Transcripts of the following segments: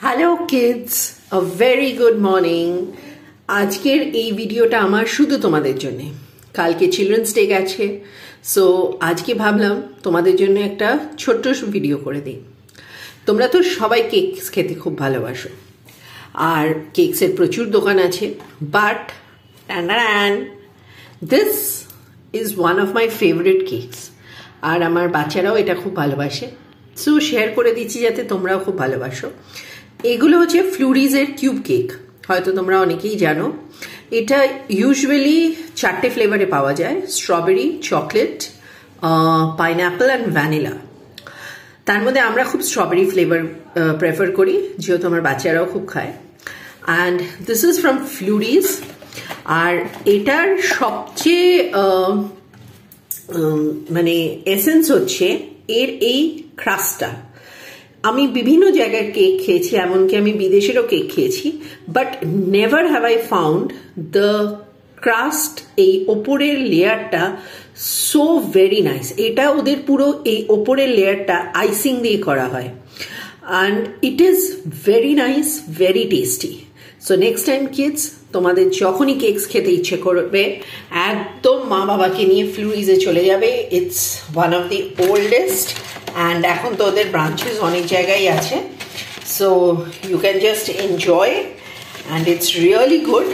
Hello kids, a very good morning. আজকের এই ভিডিওটা আমার শুধু তোমাদের জন্য। কালকে চিলড্রেন্স ডে গেছে, সো আজকে ভাবলাম তোমাদের জন্য একটা ছোট্ট ভিডিও করে দিই। তোমরা তো সবাই কেকস খেতে খুব ভালোবাসো, আর কেকসের প্রচুর দোকান আছে, but this is one of my favourite cakes. আর আমার বাচ্চারাও এটা খুব ভালোবাসে, সো শেয়ার করে দিচ্ছি যাতে তোমরাও খুব ভালোবাসো। এগুলো হচ্ছে ফ্লুরিজের কিউব কেক, হয়তো তোমরা অনেকেই জানো। এটা ইউজুয়ালি 4টে ফ্লেভারে পাওয়া যায়: strawberry, chocolate, pineapple and vanilla. তার মধ্যে আমরা খুব স্ট্রবেরি ফ্লেভার প্রেফার করি, যেহেতু আমার বাচ্চারাও খুব খায়। And this is from Flurys. আর এটার সবচেয়ে মানে এসেন্স হচ্ছে এর এই ক্রাস্টটা। আমি বিভিন্ন জায়গার কেক খেয়েছি, এমনকি আমি বিদেশেরও কেক খেয়েছি, but never have I found the crust, এই ওপরের লেয়ারটা সো ভেরি নাইস। এটা ওদের পুরো এই ওপরের লেয়ারটা আইসিং দিয়ে করা হয়, and it is very nice, very tasty. So next time kids, তোমাদের যখনই কেকস খেতে ইচ্ছে করবে, একদম মা বাবাকে নিয়ে ফ্লুরিজে চলে যাবে। It's one of the oldest, and এখন তো ওদের ব্রাঞ্চেস অনেক জায়গায় আছে, so you can just enjoy, and it's really good.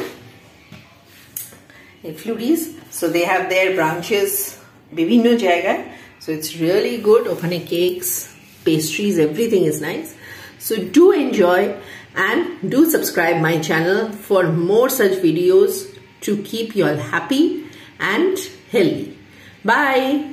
Flurys, so they have their branches বিভিন্ন জায়গায়, সো ইটস রিয়েলি গুড। ওখানে cakes, pastries, everything is nice. So do enjoy and do subscribe my channel for more such videos to keep you all happy and healthy. Bye.